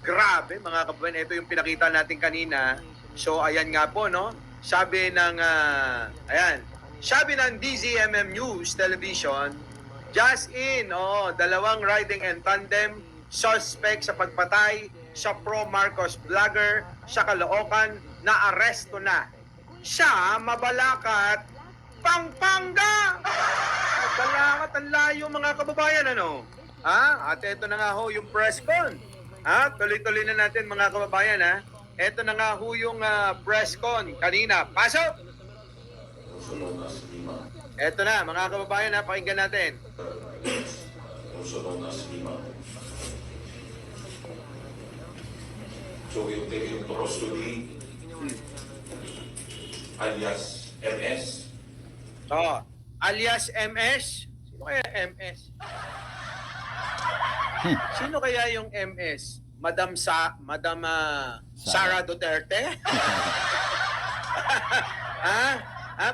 Grabe mga kababayan, ito yung pinakita natin kanina. So ayan nga po, no? Sabi ng sabi ng DZMM News Television, just in, dalawang riding and tandem suspect sa pagpatay sa pro-Marcos vlogger sa Caloocan na aresto na. Siya, Mabalacat, Pampanga! Mabalacat, ang layo mga kababayan, ano? At ito na nga ho yung press con. Tuloy-tuloy na natin mga kababayan, Ito na nga ho yung press con kanina. Pasok! Ito na mga kababayan, pakinggan natin. So we'll take yung Toros to the alias MS. Alias MS. Sino kaya MS? Sino kaya yung MS? Madam Sara Duterte?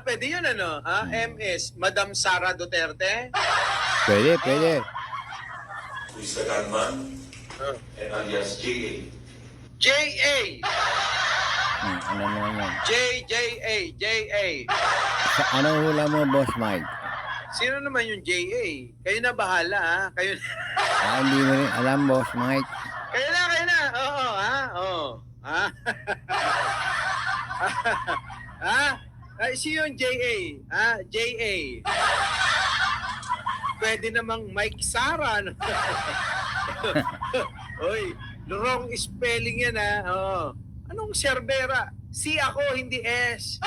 Pwede yun ano? MS, Madam Sara Duterte? Pwede. Who is the gunman and alias JA. JA! Ano naman yan? JA. Anong hula mo, Boss Mike? Sino naman yung JA? Kayo na bahala, Kayo na. Hindi mo rin alam, Boss Mike. Kayo na. Oo. Sino yung JA? JA. Pwede namang Mike Sara. No? Oy, wrong spelling yan, Anong Cervera? C ako, hindi S.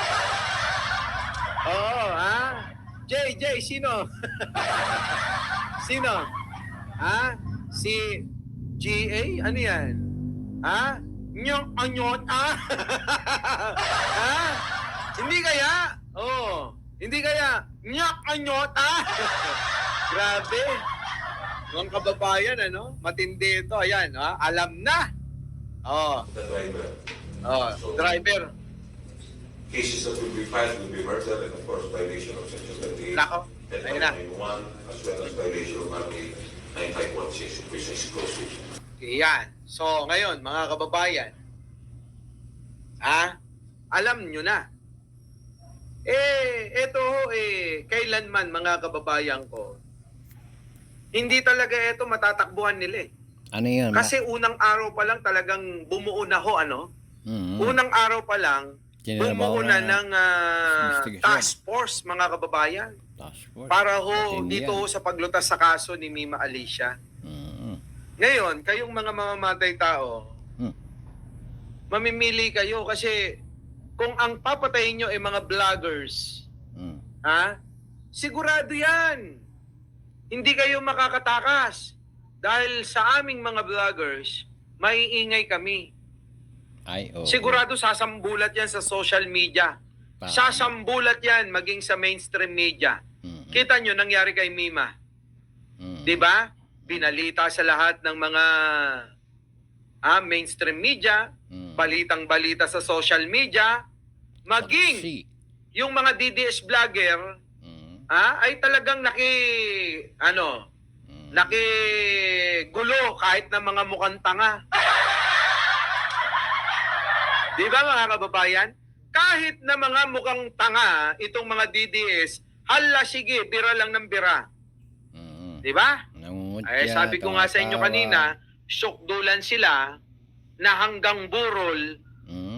JJ, sino? Sino? Si GA? Ano yan? Anyot? Hindi kaya? Hindi kaya? Anyot? Grabe. Mga kababayan, matindi ito. Ayan, alam na. The driver. Driver. Cases that will be filed will be murder and of course violation of Section 38 Nako, and ayun na. 991 as well as violation of RA 9516 which is explosive. Yan. So, ngayon, mga kababayan, alam nyo na. Ito, kailanman, mga kababayan ko, hindi talaga ito matatakbuhan nila Ano yun? Kasi unang araw pa lang talagang bumuo na ho, Unang araw pa lang, bumuo na ng task force, mga kababayan. Para ho, dito ho sa paglutas sa kaso ni Mima Alicia. Ngayon, kayong mga mamamatay tao, mamimili kayo kasi kung ang papatayin nyo ay mga vloggers, sigurado yan. Hindi kayo makakatakas. Dahil sa aming mga vloggers, maiingay kami. Sigurado sasambulat yan sa social media. Sasambulat yan maging sa mainstream media. Kita nyo, nangyari kay Mima. Diba? Binalita sa lahat ng mga mainstream media, balitang-balita sa social media, maging yung mga DDS vlogger ay talagang nakigulo kahit na mga mukhang tanga. Di ba mga kababayan? Kahit na mga mukhang tanga, itong mga DDS, hala sige, bira lang ng bira. Di ba? Sabi ko nga sa inyo kanina, syokdulan sila na hanggang burol,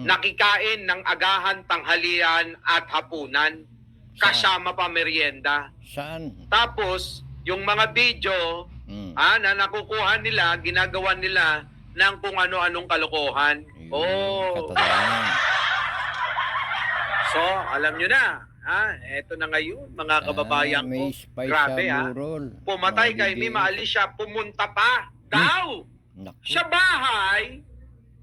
nakikain ng agahan, tanghalian at hapunan. Kasama pa merienda. Saan? Tapos, yung mga video na nakukuha nila, ginagawa nila ng kung ano-anong kalokohan. So, alam nyo na. Eto na ngayon, mga kababayan ko. Grabe, pumatay kay Mima Alicia, pumunta pa daw sa bahay.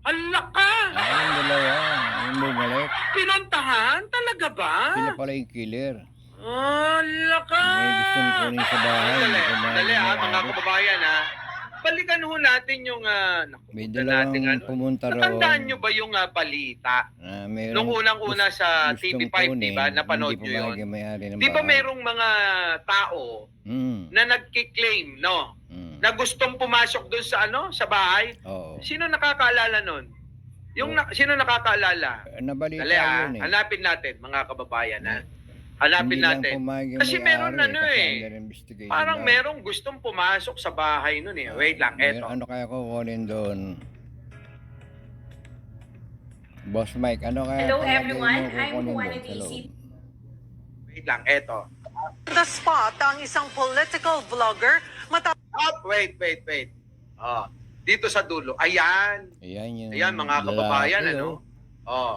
Hala ka! Yung dalawa, yung bumalik. Pinuntahan? Talaga ba? Sila pala yung killer. Hala ka! May gustong kunin sa bahay. Dali, mga kababayan, balikan ho natin yung may dalawang pumunta raw. Natandaan nyo ba yung balita? Nung unang-una sa TV5, di ba? Napanood nyo yun. Di ba merong mga tao na nagkiklaim, no? na gustong pumasok doon sa sa bahay. Oo. Sino nakakaalala nun? Sino nakakaalala? Nabalita Dali yun eh. hanapin natin mga kababayan ha. Hanapin Hindi lang natin. pumayag yung Kasi meron may-ari, kasi eh. under investigation Parang daw. merong gustong pumasok sa bahay nun eh. Wait lang, eto. Ano kaya kukunin doon? Boss Mike, ano kaya Hello palagay everyone, mo I'm kukunin Juana doon sa DC. loob? Wait lang, eto. The spot ang isang political vlogger Wait. Dito sa dulo. Ayan. Ayan yung Ayan mga kababayan lalaki, ano. Oh.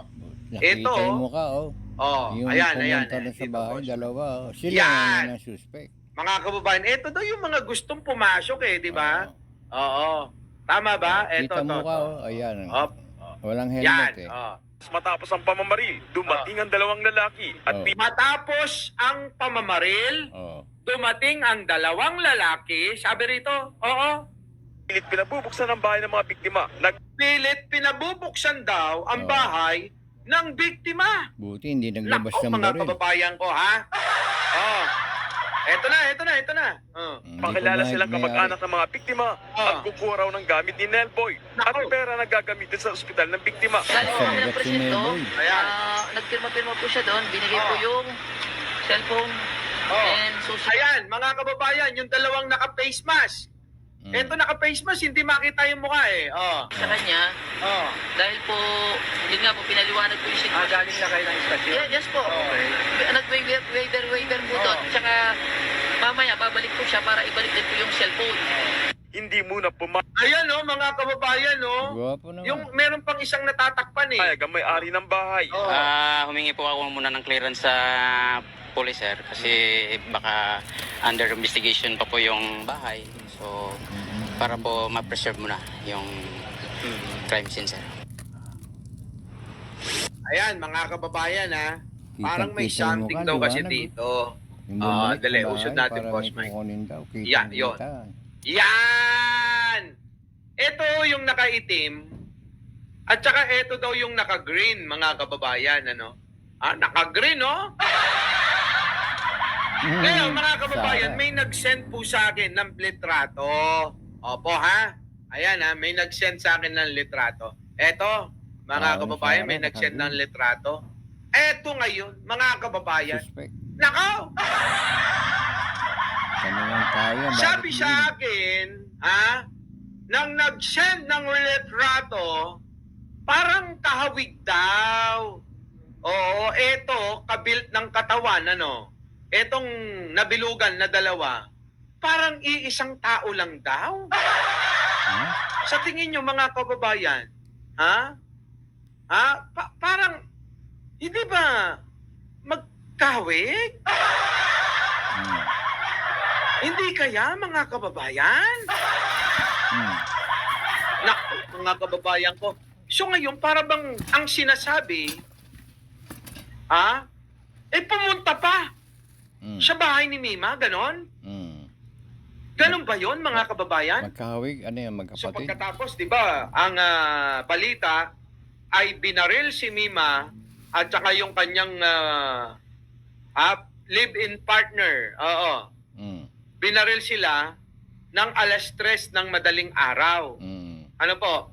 Nakita Ito, yung mukha, oh. Oh, Yung ayan. pumunta na sa Dito, bahay, boss. dalawa, oh. Sila Yan. ang suspect. Mga kababayan, ito daw yung mga gustong pumasok eh, di ba? Oo. Oo. Tama ba? Ito, Kita to. mukha, oh. Ayan. Op. Walang Yan. helmet eh. Oh. Matapos ang pamamaril, dumating ang dalawang lalaki at Oh. Matapos ang pamamaril, Oh. dumating ang dalawang lalaki, sabi rito, oo, pilit pinabubuksan ang bahay ng mga biktima. pilit pinabubuksan daw ang Oo. bahay ng biktima. Buti hindi naglabas Nako, ng mga baril. kababayan ko, ha? Oh. Ito na. Oh. Hindi Pakilala pumayag silang may-ari. kamag-anak ng mga biktima at kukuha raw ng gamit ni Nelboy at Nako. pera na gagamitin sa ospital ng biktima. Galing po Sagot ng si presinto, Melboy. Ayan. nagpirma-pirma po siya doon, binigay po Oh. yung cellphone Oh. and social. Ayan, mga kababayan, yung dalawang naka-face mask. Ito naka-face mask, hindi makita yung mukha eh. Oh. sa kanya Oh. dahil po, yun nga po, pinaliwanag po yung sitwasyon. Galing na kayo ng istasyon? Yes po. Okay. Nag-waiver po doon. Oh. Tsaka mamaya, babalik po siya para ibalik din po yung cellphone. Hindi muna pumayag Ayan oh, mga kababayan oh. Gwapo naman. Yung meron pang isang natatakpan eh. ang may-ari ng bahay. Oh. Humingi po ako muna ng clearance sa police sir kasi baka under investigation pa po yung bahay. So para po ma-preserve muna yung crime scene sir. Ayan, mga kababayan ha. Parang may Kitang-kita yung something mukha, daw kasi liwanag, dito. Yung bumalik dali, sa bahay usod natin, para Boss may Mike. kukunin daw. Yeah, yun. Kita. Yan! Ito yung nakaitim. At saka ito daw yung naka-green, mga kababayan, ano? Naka-green, no? Ngayon, mga kababayan, Sara. may nag-send po sa akin ng litrato. Opo, ha? Ayan, ha? May nag-send sa akin ng litrato. Eto, mga kababayan, may Sara, nag-send ng naka-green. litrato. Eto ngayon, mga kababayan. Suspect. Nakaw! Kami lang tayo. bakit Sabi hindi? sa akin, nang nag-send ng litrato, parang kahawig daw. Oo, eto, kabilt ng katawan, ano? Etong nabilugan na dalawa, parang iisang tao lang daw. Ha? Sa tingin nyo, mga kababayan, ha? Parang, hindi ba magkahawig? Hmm. Hindi kaya, mga kababayan? Hmm. Naku, mga kababayan ko. So ngayon, para bang ang sinasabi, pumunta pa Hmm. sa bahay ni Mima, ganon? Hmm. Ganon ba yon mga kababayan? Magkahawig? Ano yan? So Magkapatid? pagkatapos, di ba, ang balita ay binaril si Mima at saka yung kanyang live-in partner. Oo. Hmm. Binaril sila ng 3:00 ng madaling araw. Hmm. Ano po?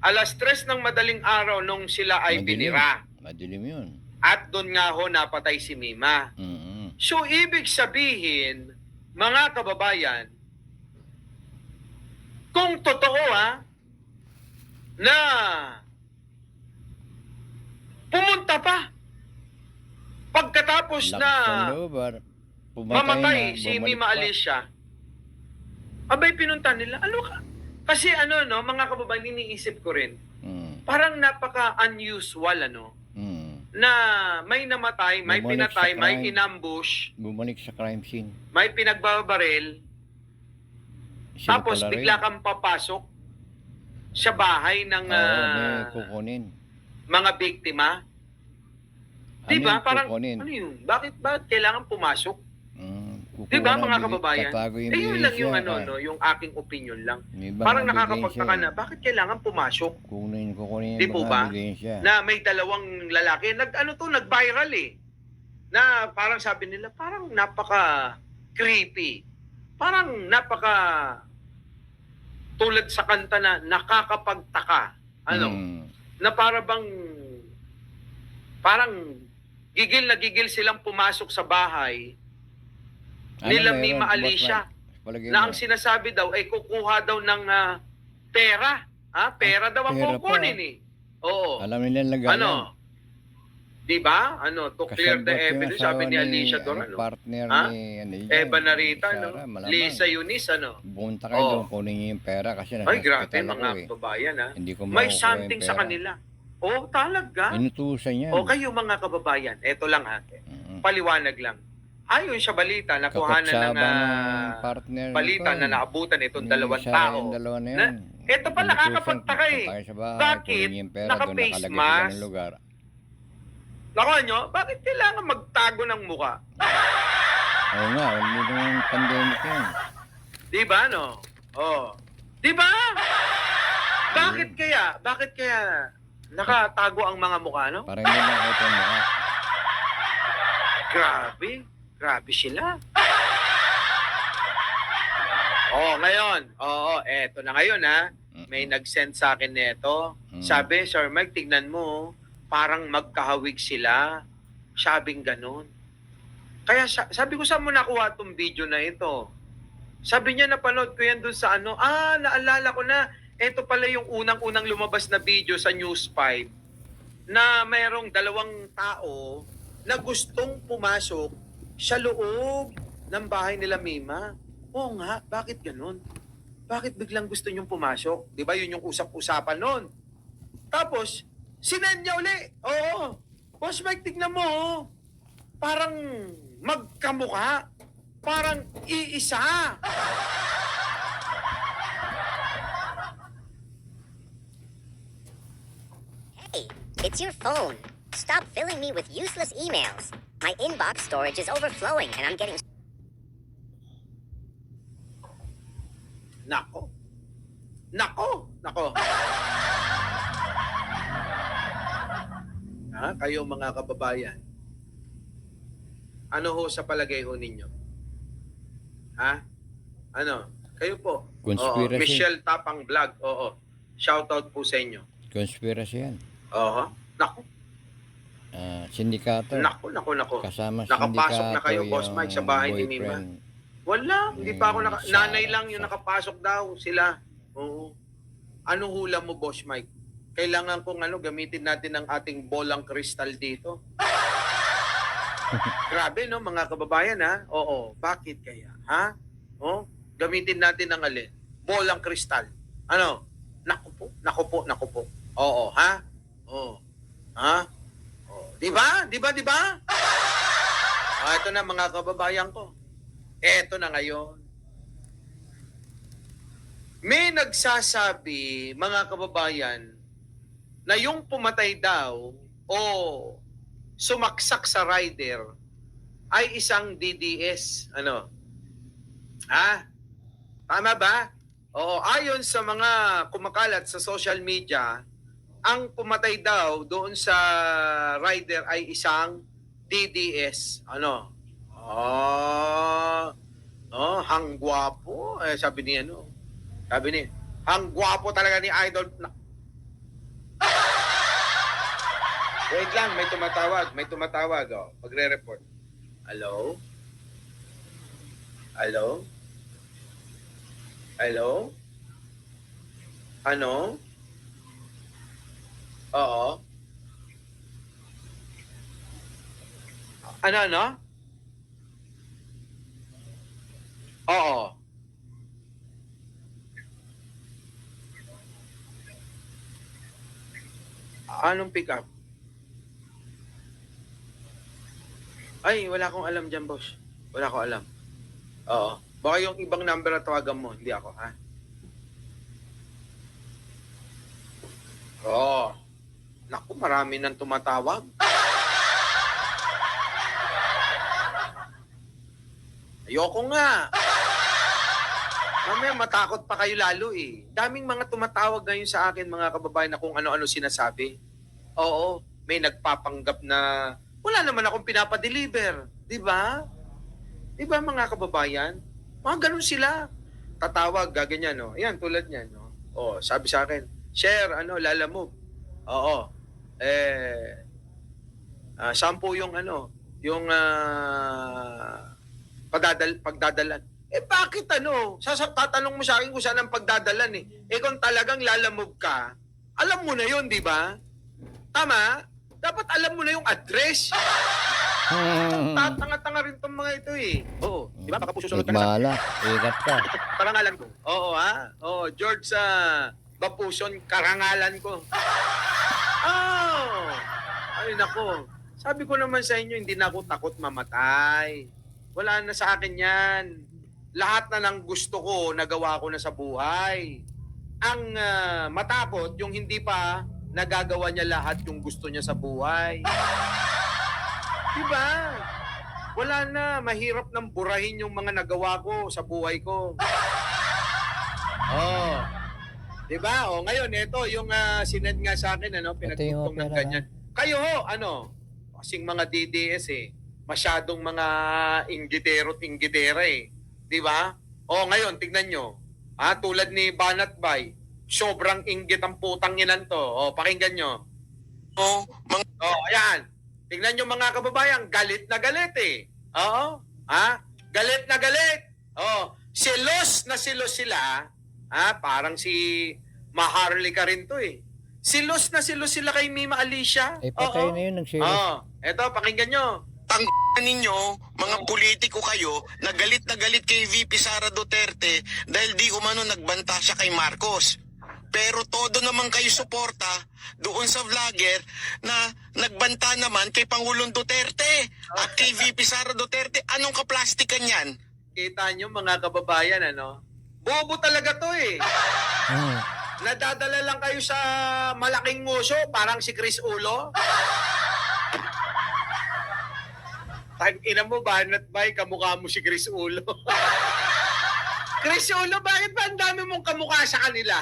3:00 ng madaling araw nung sila ay Madilim. binira. Madilim yun. At doon nga ho napatay si Mima. Hmm. So ibig sabihin, mga kababayan, kung totoo na pumunta pa pagkatapos na Lakas ng loob, mamatay na, si bumalik Mima pa. Alicia, abay pinunta nila. Ano ka? Kasi ano no, mga kababayan, iniisip ko rin, Hmm. parang napaka-unusual ano, Hmm. na may namatay, may Bumalik pinatay, sa may crime. inambush, Bumalik sa crime scene. may pinagbabaril, Sila tapos pala rin. bigla kang papasok sa bahay ng Oo, may kukunin. mga biktima. Di Ano ba? yung Parang, kukunin? ano yun? Bakit kailangan pumasok? Kukuha Di ba, ng mga kababayan? Tatago yung Yun lang yung ebidensya, no, yung aking opinion lang. may ibang Parang ebidensya nakakapagtaka eh. na, bakit kailangan pumasok? Kukunin Di yung po mga ba? ebidensya. Na may dalawang lalaki, nag-viral eh. Na parang sabi nila, parang napaka-creepy. Parang napaka tulad sa kanta na nakakapagtaka. Ano? Mm. Na parang gigil na gigil silang pumasok sa bahay nila meron, Mima Boss Alicia Mike? Palagay na mo. ang sinasabi daw ay kukuha daw ng pera. Pera daw ang pera kukunin pa. eh. Oo. Alam nila lagayan. Ano? Di ba? To clear the Kasabot yung evidence, asawa sabi ni Alicia ang Dorano. partner Ha? ni Eva Narita, Sara, malamang. Lisa Eunice, Bunta kayo Oo. doon, kunin niyo yung pera kasi nasa Ay, grabe, hospital mga ako eh. kababayan, Hindi ko May makukuha something yung sa pera. kanila. Oh, talaga? Inutusan yan. O kayo mga kababayan, eto lang ate. Mm. Paliwanag lang. Ayon sa balita, nakuhanan ng Kapatsaba ng partner balita nito, na naabutan itong Yung dalawang isa, tao. yung dalawa na Na, yan. eto pa Inutusan, nakakapagtaka eh. punta kayo sa bahay, Bakit kunin niyo yung pera, doon naka-face nakalagay sila mask? ng lugar. Nakuha nyo, bakit kailangan magtago ng muka? Oo nga, hindi naman pandemic yan. Di ba, no? Oh. Di ba? Bakit kaya? Bakit kaya nakatago ang mga mukha, no? Parang hindi na ito ang mukha. Grabe. Grabe sila. Ngayon. Eto na ngayon, ha. May nag-send sa akin nito. Sabi, Sir Mike, tignan mo, parang magkahawig sila. Sabing ganun. Kaya sabi ko, saan mo nakuha itong video na ito? Sabi niya, napanood ko yan dun sa ano. Naalala ko na. Ito pala yung unang-unang lumabas na video sa News 5 na mayroong dalawang tao na gustong pumasok sa loob ng bahay nila Mima. Oo nga, bakit ganun? Bakit biglang gusto niyong pumasok? Di ba yun yung usap-usapan nun? Tapos, sinend niya uli. Oo. Boss Mike, tignan mo. Parang magkamukha. Parang iisa. Hey, it's your phone. Stop filling me with useless emails. My inbox storage is overflowing and I'm getting... Nako. Kayo mga kababayan. Ano ho sa palagay ho ninyo? Ano? Kayo po. Conspiracy. Michelle Tapang Vlog. Oo. Shoutout po sa inyo. Conspiracy yan. Nako. Sindikato. Nako. Kasama Nakapasok na kayo, sindikato Boss Mike, sa bahay ni Mima. boyfriend. Wala. Hindi pa ako Sara. nanay lang yung nakapasok daw. Sila. Oo. Ano hula mo, Boss Mike? Kailangan kong gamitin natin ang ating bolang kristal dito. Grabe, no, mga kababayan, ha? Oo. Bakit kaya? Ha? Gamitin natin ang alin? Bolang kristal. Ano? Naku po. Oo, ha? Oo. Ha? Oo. Di ba? Ito na, mga kababayan ko. Ito na ngayon. May nagsasabi, mga kababayan, na yung pumatay daw o sumaksak sa rider ay isang DDS. Ano? Tama ba? Oo, ayon sa mga kumakalat sa social media, ang pumatay daw doon sa rider ay isang DDS. Ano? Hangguwapo. Sabi ni hangguwapo talaga ni Idol. Wait lang, may tumatawag. Magre-report. Hello? Ano? Oo. Ano? Oo. Anong pick up? Ay, wala akong alam dyan, boss. Wala akong alam. Oo. Baka yung ibang number na tawagan mo, hindi ako, ha? Oo. Naku, marami nang tumatawag. Ayoko nga. Mamaya matakot pa kayo lalo eh. Daming mga tumatawag ngayon sa akin, mga kababayan, na kung ano-ano sinasabi. Oo, may nagpapanggap na wala naman akong pinapadeliver. Di ba? Di ba, mga kababayan? Mga ganun sila. tatawag, gaganyan, no? Ayan, tulad niyan, no? Oh, sabi sa akin, share, lalamove. Oo. Saan po yung yung pagdadalan? Bakit tatanong mo sa akin kung saan ang pagdadalan eh? Kung talagang lalamove ka, alam mo na yun, di ba? Tama? Dapat alam mo na yung address. Tatanga-tanga rin tong mga ito eh. Oo. Di ba? Baka po susunod ka na. Mala, ikat ka. Karangalan ko. Oo ha? Oo, George Bapuson, karangalan ko. Oh! Ay nako. Sabi ko naman sa inyo, hindi na ako takot mamatay. Wala na sa akin yan. Lahat na ng gusto ko, nagawa ko na sa buhay. Ang matakot, yung hindi pa nagagawa niya lahat yung gusto niya sa buhay. Diba? Wala na. Mahirap nang burahin yung mga nagawa ko sa buhay ko. Oh. Diba? O, ngayon, ito yung sinend nga sa akin, pinagtutong ng opera, ganyan. Kayo ho, kasing mga DDS masyadong mga inggitero-inggitera Diba? O, ngayon, tignan nyo. Tulad ni Banat Bay, sobrang inggit ang putang inan to. O, pakinggan nyo. Ayan. Tignan nyo mga kababayan, galit na galit Oo. Galit na galit. Silos na silos sila. Parang si Maharlika rin to Silos na silos sila kay Mima Alicia. Patay na yun, nagsilos. Eto, pakinggan nyo. Ninyo, mga politiko kayo, na galit kay VP Sara Duterte dahil di umano nagbanta siya kay Marcos. Pero todo naman kayo suporta doon sa vlogger na nagbanta naman kay Pangulong Duterte at kay VP Sara Duterte. Anong kaplastikan yan? Kita nyo mga kababayan, bobo talaga to Nadadala lang kayo sa malaking nguso, parang si Chris Ulo. Tag-ina mo, Banat Bay, kamukha mo si Chris Ulo. Chris Ulo, bakit ba ang dami mong kamukha sa kanila?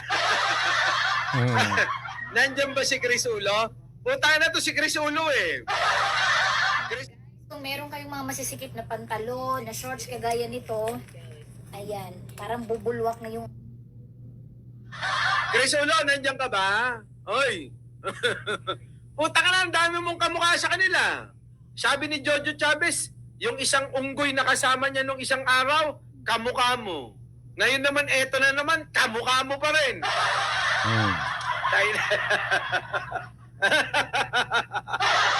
Nandyan ba si Chris Ulo? Puta na to si Chris Ulo Kung meron kayong mga masisikip na pantalon, na shorts kagaya nito, ayan, parang bubulwak na yung... Chris Ulo, nandyan ka ba? Oy! Puta ka na, ang dami mong kamukha sa kanila. Sabi ni Jojo Chavez, yung isang unggoy na kasama niya nung isang araw, kamukha mo. Ngayon naman, eto na naman, kamukha mo pa rin.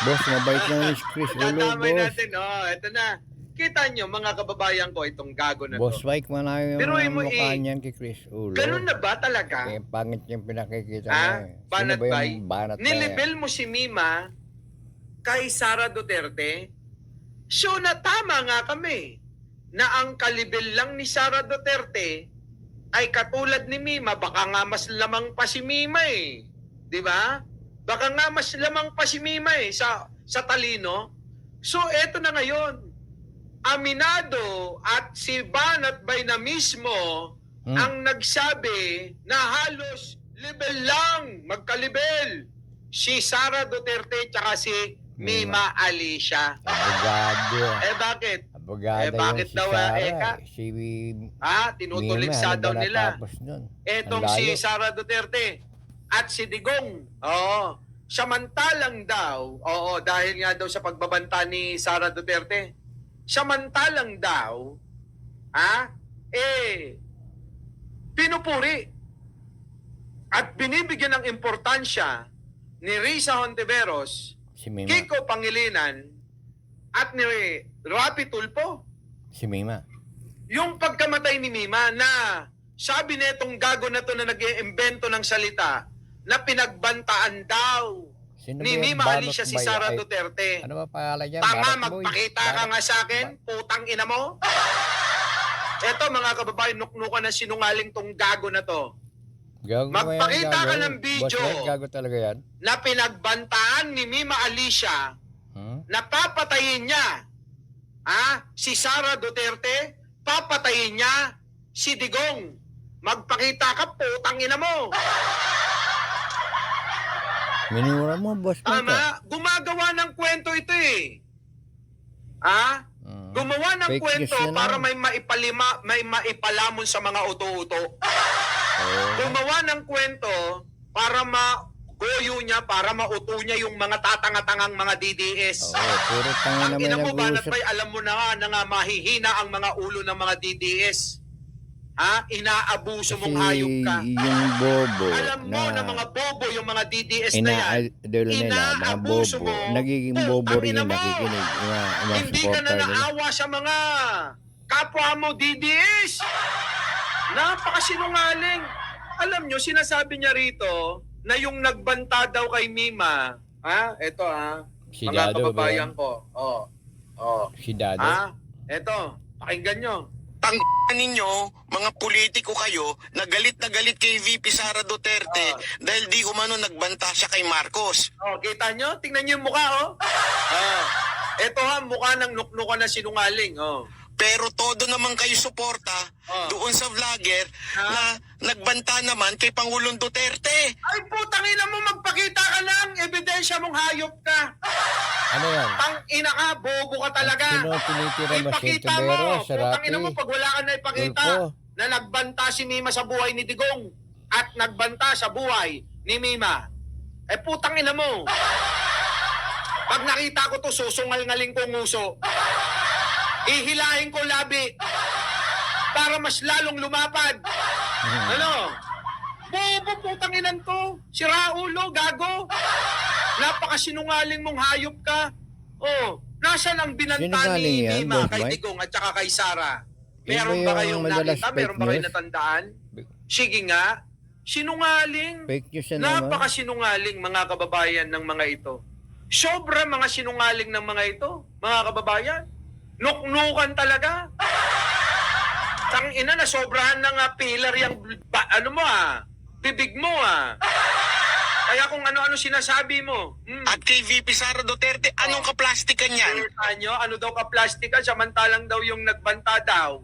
Boss, mabait na si Chris Ulo, Tatamay boss. natin, eto na. Kita nyo, mga kababayan ko, itong gago na Boss to. Mike, malayo Pero yung mo, mukha niyan kay Chris Ulo. Ganun na ba talaga? Pangit yung pinakikita niya. Banat Sino ba Bay? yung Banat Bay? Nilibel mo si Mima kay Sara Duterte? So na tama nga kami na ang kalibel lang ni Sara Duterte ay katulad ni Mima, baka nga mas lamang pa si Mima Di ba? Baka nga mas lamang pa si Mima sa talino. So eto na ngayon. Aminado at si Banat Bay na mismo ang nagsabi na halos libel lang, magkalibel si Sara Duterte tsaka si Mima Alicia. Abogado. Bakit? Abogado bakit yung daw, si Sara. Eka? Si Tinutuligsa Mima, daw ano ba nila. natapos nun? Etong Ang si layo. Sara Duterte at si Digong. Samantalang daw, dahil nga daw sa pagbabanta ni Sara Duterte, samantalang daw, pinupuri at binibigyan ng importansya ni Risa Hontiveros, Si Mima. Kiko Pangilinan, at ni Rapi Tulfo. Si Mima. Yung pagkamatay ni Mima na sabi nitong gago na to na nag-iimbento ng salita na pinagbantaan daw Sino ni ba yung Mima Banat Alicia si Bay? Sara Ay, Duterte. Ano ba pangalan niya? Tama, Banat Boy? magpakita ka nga sa akin, putang ina mo. Eto mga kababayan, nuknukan na sinungaling tong gago na to. Gago Magpakita yan, ka gago. ng video. Boss Mike, gago talaga yan. Na pinagbantaan ni Mima Alicia na papatayin niya si Sara Duterte, papatayin niya si Digong. Magpakita ka, putang ina mo. Minura mo, Boss Mike. Tama, gumagawa ng kwento ito Gumawa ng Fake kwento news na para naman. may maipalamon sa mga uto-uto. Oo. Gumawa ng kwento para magoyo niya, para mauto niya yung mga tatanga-tangang mga DDS. Oo, puro tanga Ang naman ina mo ba, nag-uusap. alam mo na nga mahihina ang mga ulo ng mga DDS. Ha? Inaabuso mong hayop ka. yung bobo Alam mo na mga bobo yung mga DDS na yan. ina-idolo nila, mga Inaabuso bobo. mo. Nagiging Putang bobo rin ina yung mo. nakikinig. Mga Hindi ka na supporter nila. naawa sa mga kapwa mo DDS. Napakasinungaling. Alam nyo, sinasabi niya rito na yung nagbanta daw kay Mima, eto Si mga Dado, kababayan ko. Si Dado. Eto, pakinggan nyo. Tang ninyo, mga politiko kayo, na galit kay VP Sara Duterte dahil di umano nagbanta siya kay Marcos. Kita nyo? Tingnan nyo yung mukha, Eto mukha ng nuknukan na sinungaling, Pero todo naman kayo suporta doon sa vlogger na nagbanta naman kay Pangulong Duterte. Ay, putang ina mo, magpakita ka ng ebidensya mong hayop ka. Ano yan? Tang ina ka, bobo ka talaga. Sino tinitira ba? Si Ipakita mo. Tibero, Putang Sarapi? ina mo, pag wala ka na ipakita Tulfo. na nagbanta si Mima sa buhay ni Digong at nagbanta sa buhay ni Mima. Putang ina mo. Pag nakita ko to, susungal-ngaling kong nguso. Ihilahin ko labi para mas lalong lumapad. Ano? Bobo, putang inan to. Si Raulo, gago. Napakasinungaling mong hayop ka. Nasaan ang binanta Sinungaling ni yan, Mima Boss kay Mike? Digong at saka kay Sara? Yun Meron ba ba yung kayong madalas nakita? fake Meron ba kayong news? natandaan? Sige nga. Sinungaling. Fake news na naman. Napakasinungaling mga kababayan ng mga ito. Sobra mga sinungaling ng mga ito, mga kababayan. Nuknukan talaga. Tang ina na sobrahan ng pillar yung bibig mo Kaya kung ano-ano sinasabi mo. At kay VP Sara Duterte, anong kaplastikan yan? Ano daw ka plastika samantalang daw yung nagbanta daw.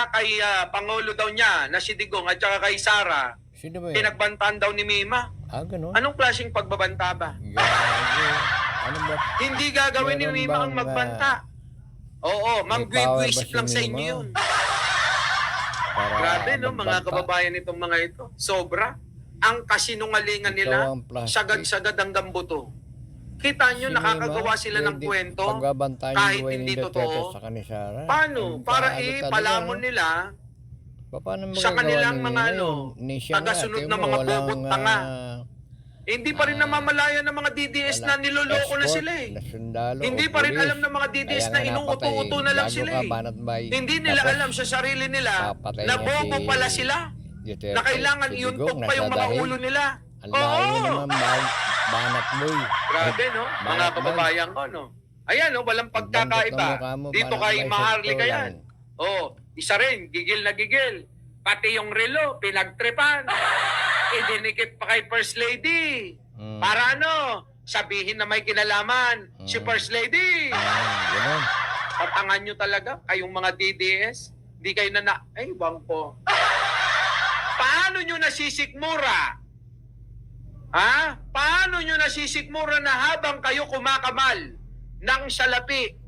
Kay Pangulo daw niya na si Digong at saka kay Sara. Sino ba yan? Pinagbantaan daw ni Mima. Ganun? Anong klaseng pagbabanta ba? Gago. Ano ba? Hindi gagawin ni Meron Mima ang bang, magbanta. Oo, may power ba mag-wish si lang sa Mima? inyo yun. Para Grabe no, mga magbanta. kababayan itong mga ito. Sobra. Ang kasinungalingan Ikaw nila, ang plastic. sagad-sagad ang gambuto. Kita nyo, Si nakakagawa Mima, sila ng pwede kwento pagbabantayan yung kahit buhay hindi ni Duterte totoo. sa kanila, Sara. Paano? Para Ano talaga, ipalamon no? nila Paano sa magagawa kanilang ni mga Mima yun? Ni siya nga, tagasunod tingnan na mo, mga walang, bobot tanga. Hindi pa rin namamalayan ng mga DDS na walang niloloko na escort, sila na sundalo, Hindi o pa rin pulis. alam ng mga DDS Kaya na nga inuuto-uto napatay, na lang gago sila ka, banat bay. Hindi nila Tapos, alam sa sarili nila papatay na niya bobo si pala sila. Duterte, Na kailangan si iuntog Digong, pa yung nasa mga dahil. ulo nila. Ang layo naman, banat boy. Grabe, no? Mga Banat kababayan ko, no? Ayan, no? Walang Banat ng pagkakaiba. mukha mo, Dito banat kay bay, Maharlika sakto yan. lang. Isa rin, gigil na gigil. Pati yung relo, pinagtripan. Idinikit pa kay First Lady. Para ano? Sabihin na may kinalaman. Si First Lady. Ganun. Patangan nyo talaga, kayong mga DDS. Di kayo ay, bangko. Paano nyo nasisikmura? Paano nyo nasisikmura na habang kayo kumakamal ng salapi,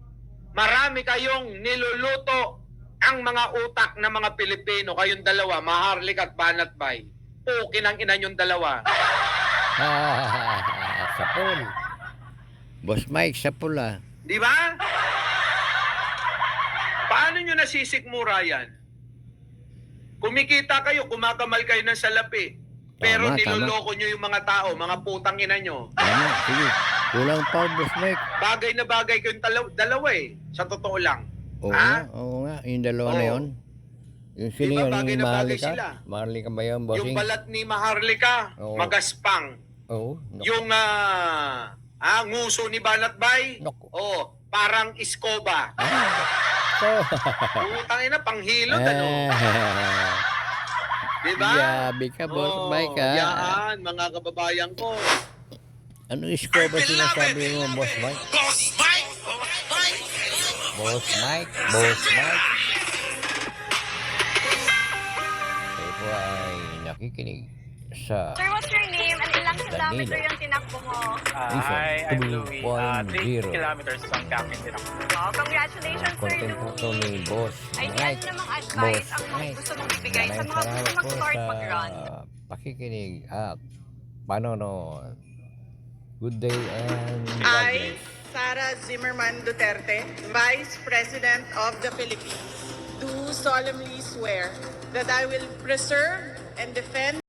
marami kayong niluluto ang mga utak ng mga Pilipino, kayong dalawa, Maharlika at Banat Bay. Pukin ang ina nyong dalawa. Sapul. Boss Mike, sapul Di ba? Paano nyo nasisikmura yan? Kumikita kayo, kumakamal kayo ng salapi. Pero Tama, niloloko nyo yung mga tao, mga putang ina nyo. Tama, sige. Kulang pa, Boss Mike. Bagay na bagay kayong dalawa sa totoo lang. Oo nga, yung dalawa na Oo. yun. Yung sino Diba, yun, bagay yung na bagay Maharlika? sila. Maharlika ba yun, bossing? Yung balat ni Maharlika, Oo. magaspang. Oo. Yung nguso ni Banat Bay, Naku. parang iskoba. Putang ina, panghilot, ano? Diba? Yabi ka, Boss Mike, ha? Yaan, mga kababayan ko. Ano iskoba sinasabi mo, Boss Mike? Boss Mike! Boss Mike! Boss Mike, Boss Mike. Kayo po ay nakikinig sa Sir, what's your name? And ilang kilometer Danilo yung tinakbo Hi, I'm Louie. 3 2.0. kilometers from Cavite din ako. Congratulations, Sir Content Louie. to ni Boss. Ay, di Right. ano namang advice Boss. ang mga Right. gusto mong ibigay sa mga gusto Salamat po mag-start sa mag-run? pakikinig at panonood. Good day and God I, bless. Sara Zimmerman Duterte, Vice President of the Philippines, do solemnly swear that I will preserve and defend